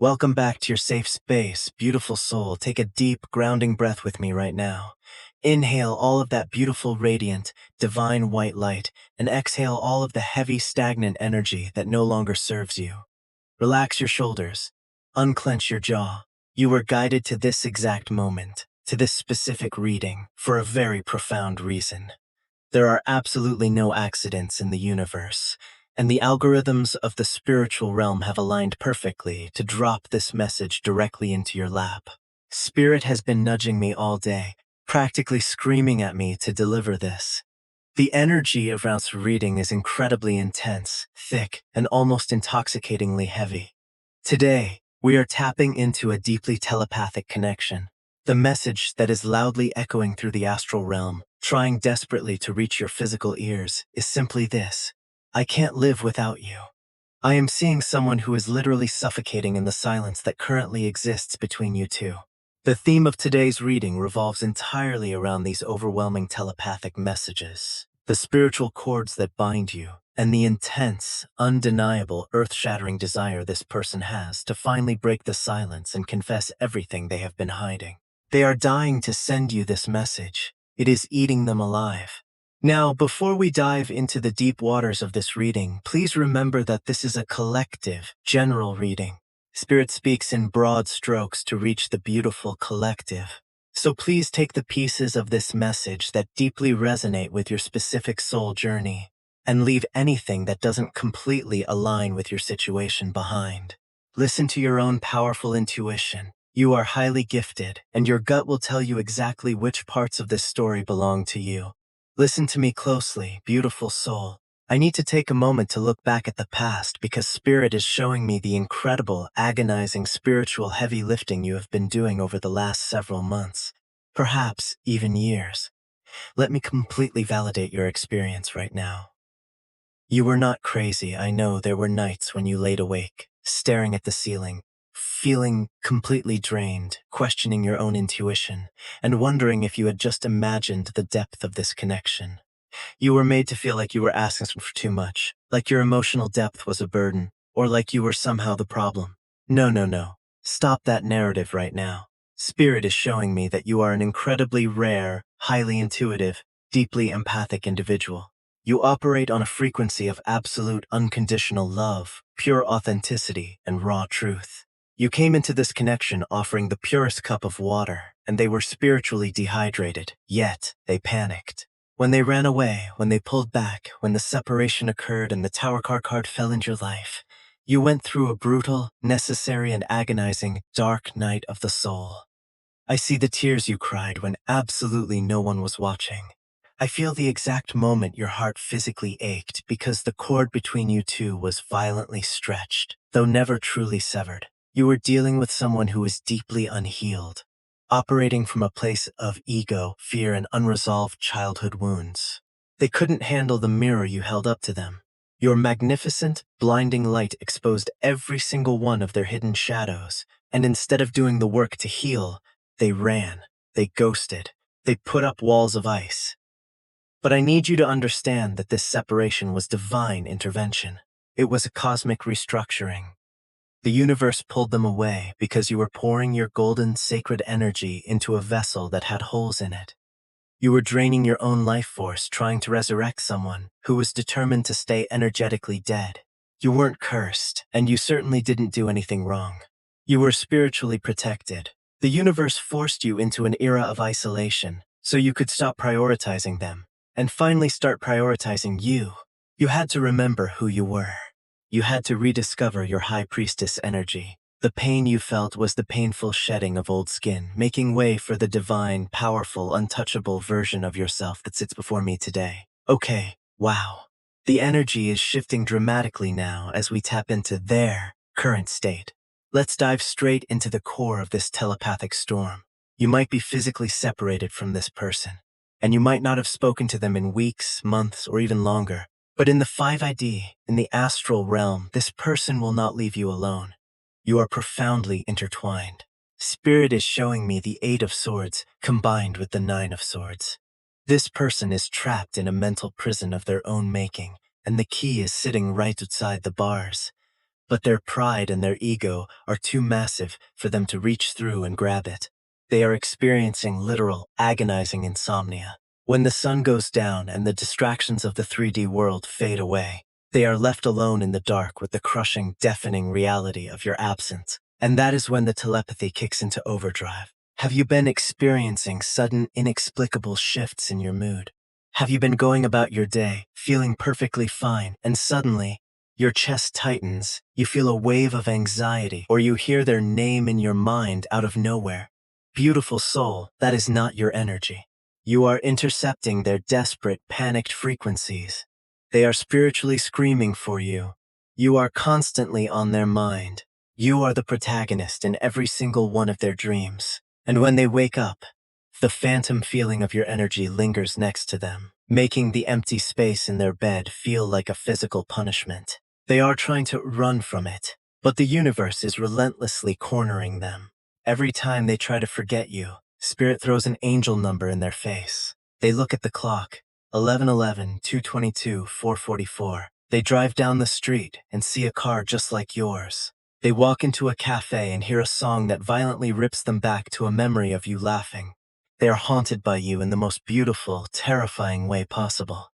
Welcome back to your safe space, beautiful soul. Take a deep, grounding breath with me right now. Inhale all of that beautiful, radiant, divine white light, and exhale all of the heavy, stagnant energy that no longer serves you. Relax your shoulders. Unclench your jaw. You were guided to this exact moment, to this specific reading, for a very profound reason. There are absolutely no accidents in the universe, and the algorithms of the spiritual realm have aligned perfectly to drop this message directly into your lap. Spirit has been nudging me all day, practically screaming at me to deliver this. The energy around this reading is incredibly intense, thick, and almost intoxicatingly heavy. Today, we are tapping into a deeply telepathic connection. The message that is loudly echoing through the astral realm, trying desperately to reach your physical ears, is simply this: I can't live without you. I am seeing someone who is literally suffocating in the silence that currently exists between you two. The theme of today's reading revolves entirely around these overwhelming telepathic messages, the spiritual cords that bind you, and the intense, undeniable, earth-shattering desire this person has to finally break the silence and confess everything they have been hiding. They are dying to send you this message. It is eating them alive. Now, before we dive into the deep waters of this reading, please remember that this is a collective, general reading. Spirit speaks in broad strokes to reach the beautiful collective. So please take the pieces of this message that deeply resonate with your specific soul journey and leave anything that doesn't completely align with your situation behind. Listen to your own powerful intuition. You are highly gifted, and your gut will tell you exactly which parts of this story belong to you. Listen to me closely, beautiful soul. I need to take a moment to look back at the past because Spirit is showing me the incredible, agonizing spiritual heavy lifting you have been doing over the last several months, perhaps even years. Let me completely validate your experience right now. You were not crazy. I know there were nights when you laid awake, staring at the ceiling, feeling completely drained, questioning your own intuition, and wondering if you had just imagined the depth of this connection. You were made to feel like you were asking for too much, like your emotional depth was a burden, or like you were somehow the problem. No, no, no. Stop that narrative right now. Spirit is showing me that you are an incredibly rare, highly intuitive, deeply empathic individual. You operate on a frequency of absolute unconditional love, pure authenticity, and raw truth. You came into this connection offering the purest cup of water, and they were spiritually dehydrated, yet they panicked. When they ran away, when they pulled back, when the separation occurred and the Tower card fell into your life, you went through a brutal, necessary, and agonizing dark night of the soul. I see the tears you cried when absolutely no one was watching. I feel the exact moment your heart physically ached because the cord between you two was violently stretched, though never truly severed. You were dealing with someone who was deeply unhealed, operating from a place of ego, fear, and unresolved childhood wounds. They couldn't handle the mirror you held up to them. Your magnificent, blinding light exposed every single one of their hidden shadows, and instead of doing the work to heal, they ran, they ghosted, they put up walls of ice. But I need you to understand that this separation was divine intervention. It was a cosmic restructuring. The universe pulled them away because you were pouring your golden, sacred energy into a vessel that had holes in it. You were draining your own life force trying to resurrect someone who was determined to stay energetically dead. You weren't cursed, and you certainly didn't do anything wrong. You were spiritually protected. The universe forced you into an era of isolation so you could stop prioritizing them and finally start prioritizing you. You had to remember who you were. You had to rediscover your high priestess energy. The pain you felt was the painful shedding of old skin, making way for the divine, powerful, untouchable version of yourself that sits before me today. Okay, wow. The energy is shifting dramatically now as we tap into their current state. Let's dive straight into the core of this telepathic storm. You might be physically separated from this person, and you might not have spoken to them in weeks, months, or even longer. But in the 5ID, in the astral realm, this person will not leave you alone. You are profoundly intertwined. Spirit is showing me the 8 of Swords combined with the 9 of Swords. This person is trapped in a mental prison of their own making, and the key is sitting right outside the bars. but their pride and their ego are too massive for them to reach through and grab it. They are experiencing literal, agonizing insomnia. When the sun goes down and the distractions of the 3D world fade away, they are left alone in the dark with the crushing, deafening reality of your absence. And that is when the telepathy kicks into overdrive. Have you been experiencing sudden, inexplicable shifts in your mood? Have you been going about your day, feeling perfectly fine, and suddenly, your chest tightens, you feel a wave of anxiety, or you hear their name in your mind out of nowhere? Beautiful soul, that is not your energy. You are intercepting their desperate, panicked frequencies. They are spiritually screaming for you. You are constantly on their mind. You are the protagonist in every single one of their dreams. And when they wake up, the phantom feeling of your energy lingers next to them, making the empty space in their bed feel like a physical punishment. They are trying to run from it, but the universe is relentlessly cornering them. Every time they try to forget you, Spirit throws an angel number in their face. They look at the clock, 11:11, 2:22, 4:44. They drive down the street and see a car just like yours. They walk into a cafe and hear a song that violently rips them back to a memory of you laughing. They are haunted by you in the most beautiful, terrifying way possible.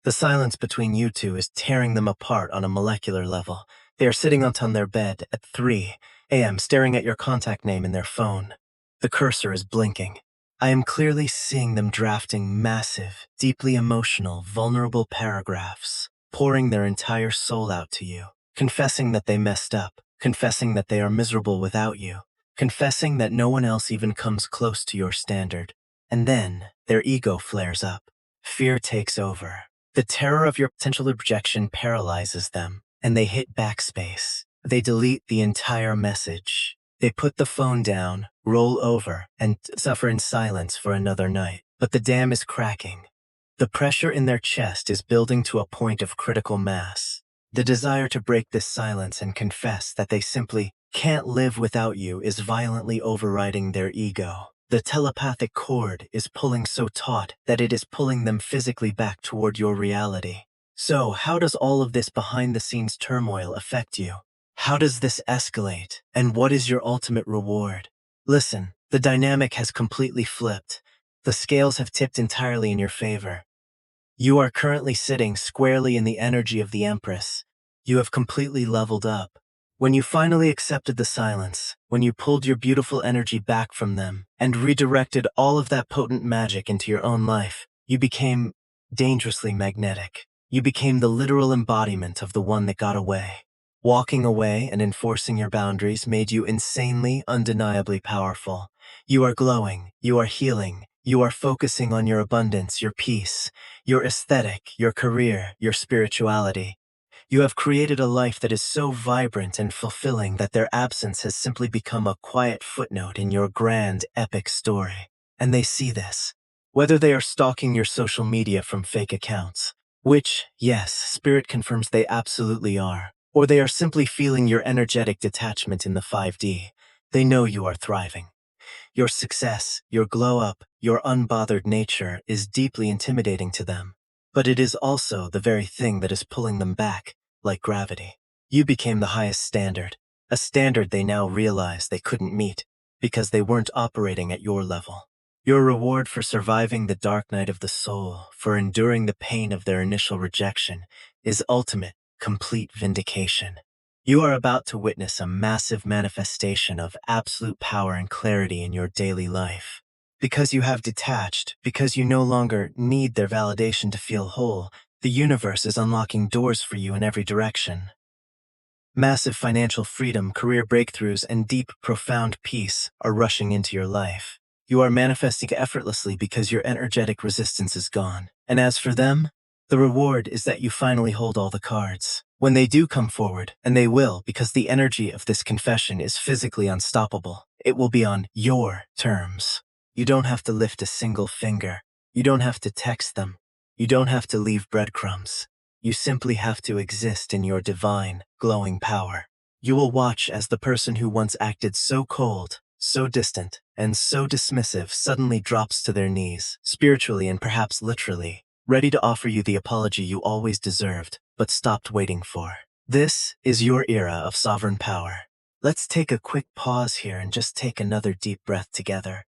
The silence between you two is tearing them apart on a molecular level. They are sitting on their bed at 3 a.m. staring at your contact name in their phone. The cursor is blinking. I am clearly seeing them drafting massive, deeply emotional, vulnerable paragraphs, pouring their entire soul out to you, confessing that they messed up, confessing that they are miserable without you, confessing that no one else even comes close to your standard. And then, their ego flares up. Fear takes over. The terror of your potential rejection paralyzes them, and they hit backspace. They delete the entire message. They put the phone down, roll over, and suffer in silence for another night. But the dam is cracking. The pressure in their chest is building to a point of critical mass. The desire to break this silence and confess that they simply can't live without you is violently overriding their ego. The telepathic cord is pulling so taut that it is pulling them physically back toward your reality. So, how does all of this behind-the-scenes turmoil affect you? How does this escalate? And what is your ultimate reward? Listen, the dynamic has completely flipped. The scales have tipped entirely in your favor. You are currently sitting squarely in the energy of the Empress. You have completely leveled up. When you finally accepted the silence, when you pulled your beautiful energy back from them and redirected all of that potent magic into your own life, you became dangerously magnetic. You became the literal embodiment of the one that got away. Walking away and enforcing your boundaries made you insanely, undeniably powerful. You are glowing, you are healing, you are focusing on your abundance, your peace, your aesthetic, your career, your spirituality. You have created a life that is so vibrant and fulfilling that their absence has simply become a quiet footnote in your grand, epic story. And they see this. Whether they are stalking your social media from fake accounts, which, yes, Spirit confirms they absolutely are, or they are simply feeling your energetic detachment in the 5D, they know you are thriving. Your success, your glow-up, your unbothered nature is deeply intimidating to them. But it is also the very thing that is pulling them back, like gravity. You became the highest standard, a standard they now realize they couldn't meet, because they weren't operating at your level. Your reward for surviving the dark night of the soul, for enduring the pain of their initial rejection, is ultimate, complete vindication. You are about to witness a massive manifestation of absolute power and clarity in your daily life. Because you have detached, because you no longer need their validation to feel whole, the universe is unlocking doors for you in every direction. Massive financial freedom, career breakthroughs, and deep, profound peace are rushing into your life. You are manifesting effortlessly because your energetic resistance is gone. And as for them, the reward is that you finally hold all the cards. When they do come forward, and they will because the energy of this confession is physically unstoppable, it will be on your terms. You don't have to lift a single finger. You don't have to text them. You don't have to leave breadcrumbs. You simply have to exist in your divine, glowing power. You will watch as the person who once acted so cold, so distant, and so dismissive suddenly drops to their knees, spiritually and perhaps literally, ready to offer you the apology you always deserved, but stopped waiting for. This is your era of sovereign power. Let's take a quick pause here and just take another deep breath together.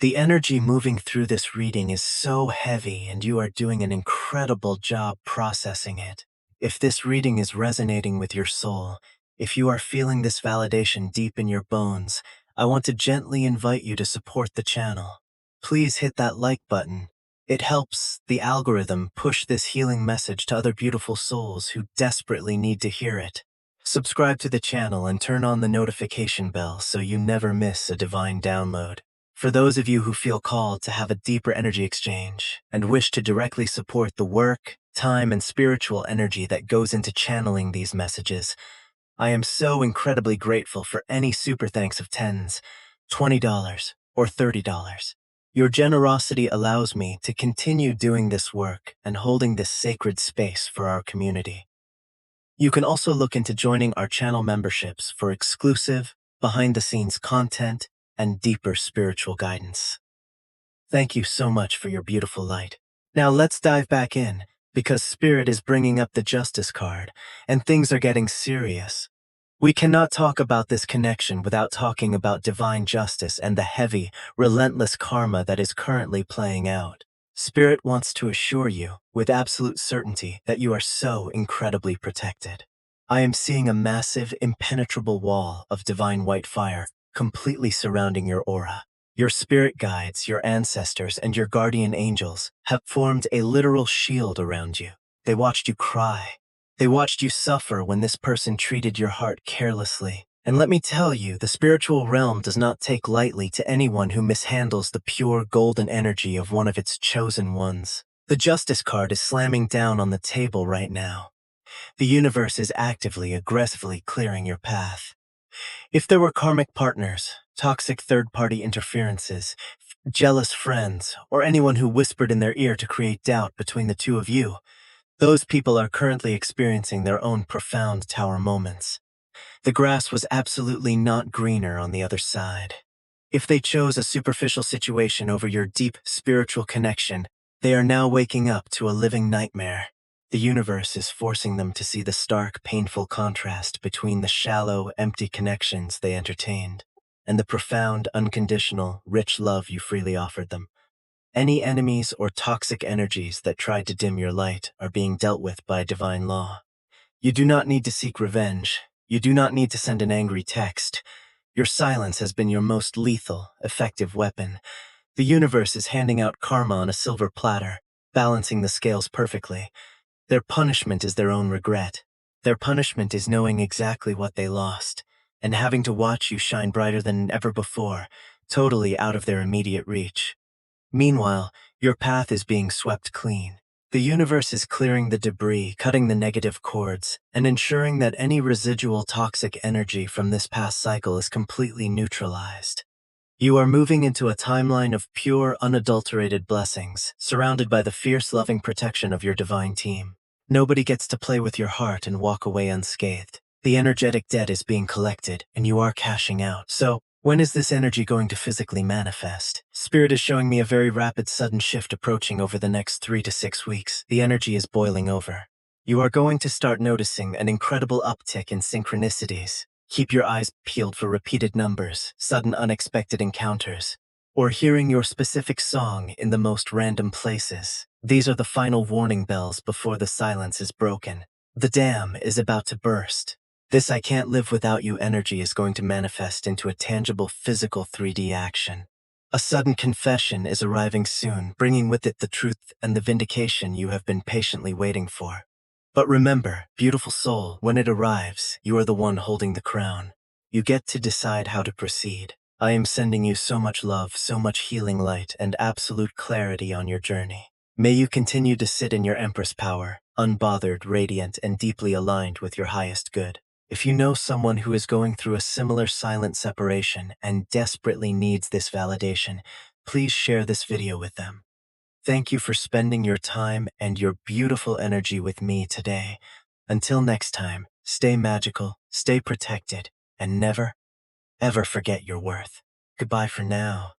The energy moving through this reading is so heavy, and you are doing an incredible job processing it. If this reading is resonating with your soul, if you are feeling this validation deep in your bones, I want to gently invite you to support the channel. Please hit that like button. It helps the algorithm push this healing message to other beautiful souls who desperately need to hear it. Subscribe to the channel and turn on the notification bell so you never miss a divine download. For those of you who feel called to have a deeper energy exchange and wish to directly support the work, time, and spiritual energy that goes into channeling these messages, I am so incredibly grateful for any super thanks of $10s, $20, or $30. Your generosity allows me to continue doing this work and holding this sacred space for our community. You can also look into joining our channel memberships for exclusive, behind-the-scenes content and deeper spiritual guidance. Thank you so much for your beautiful light. Now let's dive back in, because Spirit is bringing up the Justice card, and things are getting serious. We cannot talk about this connection without talking about divine justice and the heavy, relentless karma that is currently playing out. Spirit wants to assure you, with absolute certainty, that you are so incredibly protected. I am seeing a massive, impenetrable wall of divine white fire completely surrounding your aura. Your spirit guides, your ancestors, and your guardian angels have formed a literal shield around you. They watched you cry. They watched you suffer when this person treated your heart carelessly. And let me tell you, the spiritual realm does not take lightly to anyone who mishandles the pure golden energy of one of its chosen ones. The Justice card is slamming down on the table right now. The universe is actively, aggressively clearing your path. If there were karmic partners, toxic third-party interferences, jealous friends, or anyone who whispered in their ear to create doubt between the two of you, those people are currently experiencing their own profound tower moments. The grass was absolutely not greener on the other side. If they chose a superficial situation over your deep spiritual connection, they are now waking up to a living nightmare. The universe is forcing them to see the stark, painful contrast between the shallow, empty connections they entertained and the profound, unconditional, rich love you freely offered them. Any enemies or toxic energies that tried to dim your light are being dealt with by divine law. You do not need to seek revenge. You do not need to send an angry text. Your silence has been your most lethal, effective weapon. The universe is handing out karma on a silver platter, balancing the scales perfectly. Their punishment is their own regret. Their punishment is knowing exactly what they lost, and having to watch you shine brighter than ever before, totally out of their immediate reach. Meanwhile, your path is being swept clean. The universe is clearing the debris, cutting the negative cords, and ensuring that any residual toxic energy from this past cycle is completely neutralized. You are moving into a timeline of pure, unadulterated blessings, surrounded by the fierce, loving protection of your divine team. Nobody gets to play with your heart and walk away unscathed. The energetic debt is being collected, and you are cashing out. So, when is this energy going to physically manifest? Spirit is showing me a very rapid, sudden shift approaching over the next 3 to 6 weeks. The energy is boiling over. You are going to start noticing an incredible uptick in synchronicities. Keep your eyes peeled for repeated numbers, sudden unexpected encounters, or hearing your specific song in the most random places. These are the final warning bells before the silence is broken. The dam is about to burst. This I can't live without you energy is going to manifest into a tangible physical 3D action. A sudden confession is arriving soon, bringing with it the truth and the vindication you have been patiently waiting for. But remember, beautiful soul, when it arrives, you are the one holding the crown. You get to decide how to proceed. I am sending you so much love, so much healing light, and absolute clarity on your journey. May you continue to sit in your Empress power, unbothered, radiant, and deeply aligned with your highest good. If you know someone who is going through a similar silent separation and desperately needs this validation, please share this video with them. Thank you for spending your time and your beautiful energy with me today. Until next time, stay magical, stay protected, and never, ever forget your worth. Goodbye for now.